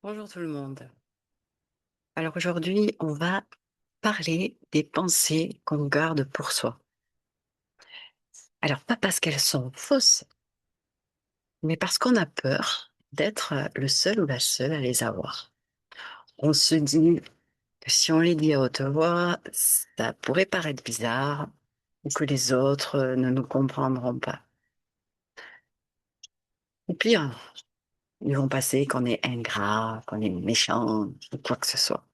Bonjour tout le monde. Alors aujourd'hui, on va parler des pensées qu'on garde pour soi. Alors pas parce qu'elles sont fausses, mais parce qu'on a peur d'être le seul ou la seule à les avoir. On se dit que si on les dit à haute voix, ça pourrait paraître bizarre ou que les autres ne nous comprendront pas. Ou pire, ils vont penser qu'on est ingrat, qu'on est méchant ou quoi que ce soit.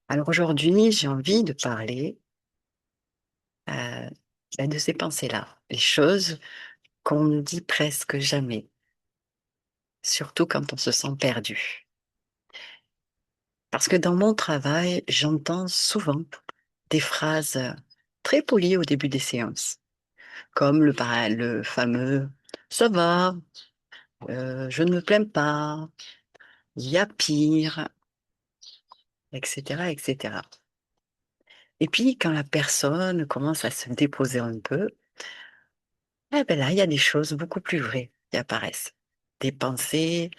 Alors aujourd'hui, j'ai envie de parler euh, de ces pensées-là, les choses qu'on ne dit presque jamais, surtout quand on se sent perdu. Parce que dans mon travail, j'entends souvent des phrases très polies au début des séances, comme le fameux «ça va, je ne me plains pas, il y a pire», etc., etc. Et puis, quand la personne commence à se déposer un peu, eh ben là, il y a des choses beaucoup plus vraies qui apparaissent. Des pensées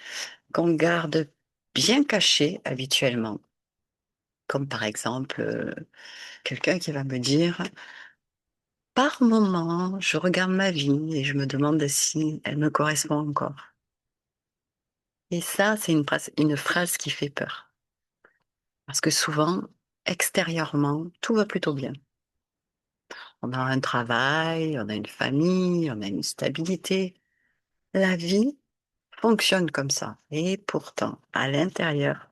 qu'on garde bien cachées habituellement. Comme par exemple, quelqu'un qui va me dire: «Par moment, je regarde ma vie et je me demande si elle me correspond encore». Et ça, c'est une phrase qui fait peur. Parce que souvent, extérieurement, tout va plutôt bien. On a un travail, on a une famille, on a une stabilité. La vie fonctionne comme ça. Et pourtant, à l'intérieur,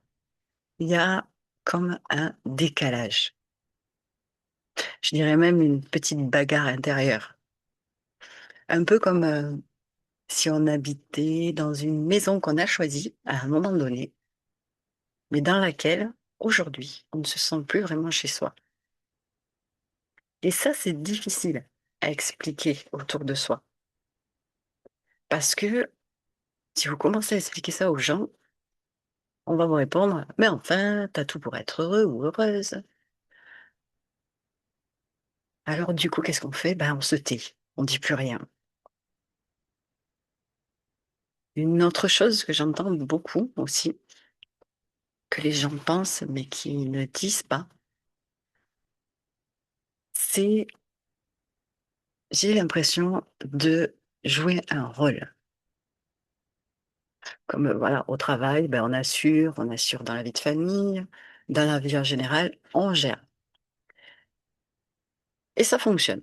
il y a comme un décalage. Je dirais même une petite bagarre intérieure. Un peu comme, si on habitait dans une maison qu'on a choisie à un moment donné, mais dans laquelle, aujourd'hui, on ne se sent plus vraiment chez soi. Et ça, c'est difficile à expliquer autour de soi. Parce que si vous commencez à expliquer ça aux gens, on va vous répondre: «Mais enfin, t'as tout pour être heureux ou heureuse». Alors du coup, qu'est-ce qu'on fait? Ben, on se tait, on dit plus rien. Une autre chose que j'entends beaucoup aussi, que les gens pensent mais qui ne disent pas, c'est: «J'ai l'impression de jouer un rôle». Comme, voilà, au travail, ben, on assure dans la vie de famille, dans la vie en général, on gère et ça fonctionne.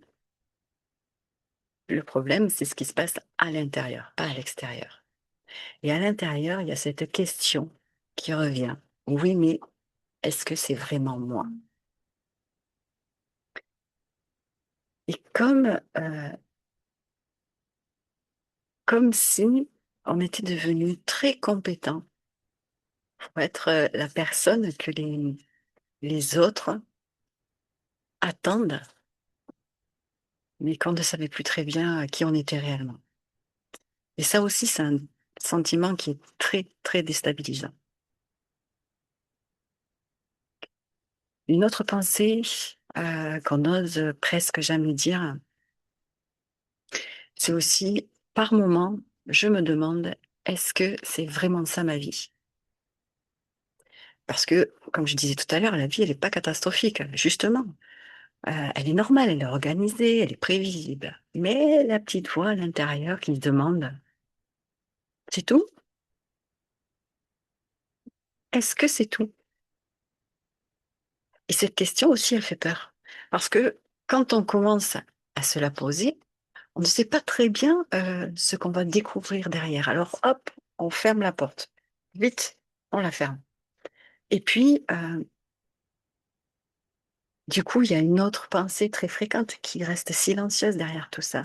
Le problème, c'est ce qui se passe à l'intérieur, pas à l'extérieur, et à l'intérieur, il y a cette question qui revient: «Oui, mais est-ce que c'est vraiment moi?» Et comme si on était devenu très compétent pour être, la personne que les autres attendent, mais qu'on ne savait plus très bien qui on était réellement. Et ça aussi, c'est un sentiment qui est très, très déstabilisant. Une autre pensée, qu'on n'ose presque jamais dire, c'est aussi, par moment, je me demande: «Est-ce que c'est vraiment ça ma vie?» Parce que, comme je disais tout à l'heure, la vie, elle est pas catastrophique, justement. Elle est normale, elle est organisée, elle est prévisible. Mais la petite voix à l'intérieur qui se demande: «C'est tout? Est-ce que c'est tout?» Et cette question aussi, elle fait peur. Parce que quand on commence à se la poser, on ne sait pas très bien, ce qu'on va découvrir derrière. Alors hop, on ferme la porte. Vite, on la ferme. Et puis, du coup, il y a une autre pensée très fréquente qui reste silencieuse derrière tout ça.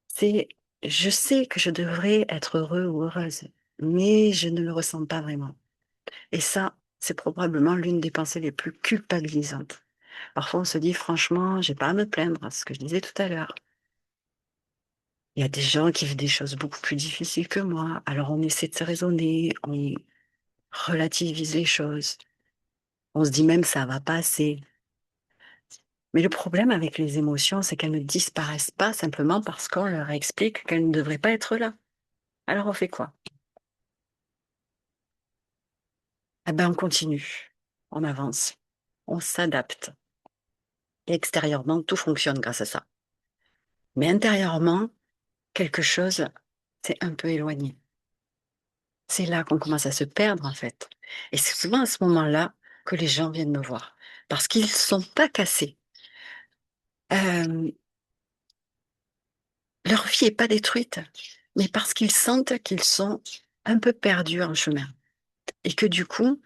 C'est: «Je sais que je devrais être heureux ou heureuse, mais je ne le ressens pas vraiment». Et ça, c'est probablement l'une des pensées les plus culpabilisantes. Parfois, on se dit: «Franchement, j'ai pas à me plaindre», ce que je disais tout à l'heure. Il y a des gens qui vivent des choses beaucoup plus difficiles que moi, alors on essaie de se raisonner, on relativise les choses, on se dit même: «Ça va passer». Mais le problème avec les émotions, c'est qu'elles ne disparaissent pas simplement parce qu'on leur explique qu'elles ne devraient pas être là. Alors on fait quoi? eh ben, on continue, on avance, on s'adapte. Et extérieurement, tout fonctionne grâce à ça. Mais intérieurement, quelque chose s'est un peu éloigné. C'est là qu'on commence à se perdre, en fait. Et c'est souvent à ce moment-là que les gens viennent me voir. Parce qu'ils ne sont pas cassés. Euh, Leur vie n'est pas détruite, mais parce qu'ils sentent qu'ils sont un peu perdus en chemin. Et que du coup,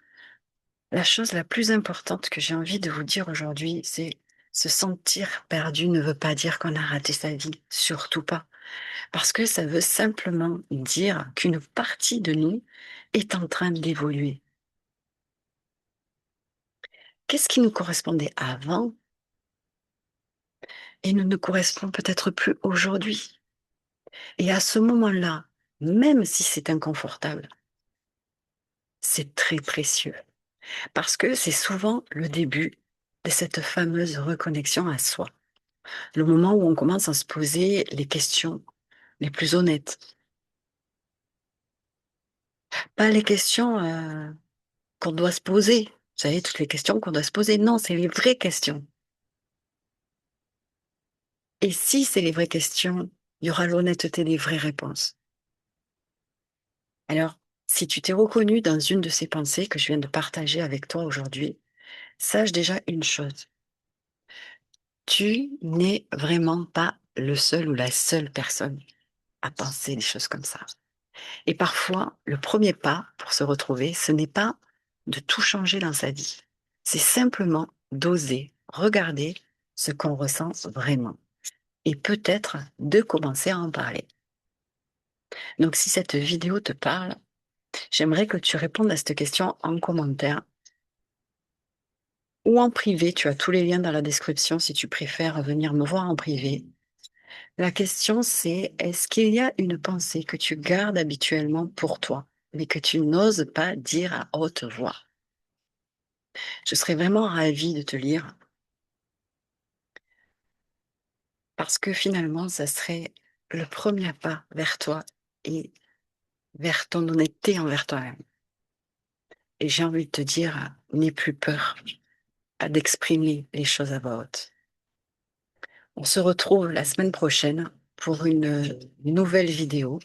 la chose la plus importante que j'ai envie de vous dire aujourd'hui, c'est se sentir perdu ne veut pas dire qu'on a raté sa vie, surtout pas. Parce que ça veut simplement dire qu'une partie de nous est en train d'évoluer. Qu'est-ce qui nous correspondait avant et ne nous correspond peut-être plus aujourd'hui? Et à ce moment-là, même si c'est inconfortable, c'est très précieux. Parce que c'est souvent le début de cette fameuse reconnexion à soi. Le moment où on commence à se poser les questions les plus honnêtes. Pas les questions qu'on doit se poser. Vous savez, toutes les questions qu'on doit se poser. Non, c'est les vraies questions. Et si c'est les vraies questions, il y aura l'honnêteté des vraies réponses. Alors, si tu t'es reconnu dans une de ces pensées que je viens de partager avec toi aujourd'hui, sache déjà une chose. Tu n'es vraiment pas le seul ou la seule personne à penser des choses comme ça. Et parfois, le premier pas pour se retrouver, ce n'est pas de tout changer dans sa vie. C'est simplement d'oser regarder ce qu'on ressent vraiment. Et peut-être de commencer à en parler. Donc, si cette vidéo te parle, j'aimerais que tu répondes à cette question en commentaire ou en privé. Tu as tous les liens dans la description si tu préfères venir me voir en privé. La question, c'est est-ce qu'il y a une pensée que tu gardes habituellement pour toi, mais que tu n'oses pas dire à haute voix? Je serais vraiment ravie de te lire parce que finalement, ça serait le premier pas vers toi et vers ton honnêteté envers toi-même. Et j'ai envie de te dire, n'aie plus peur d'exprimer les choses à voix haute. On se retrouve la semaine prochaine pour une nouvelle vidéo.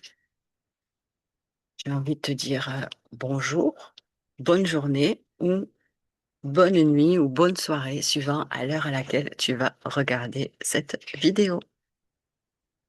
J'ai envie de te dire bonjour, bonne journée ou bonne nuit ou bonne soirée, suivant à l'heure à laquelle tu vas regarder cette vidéo.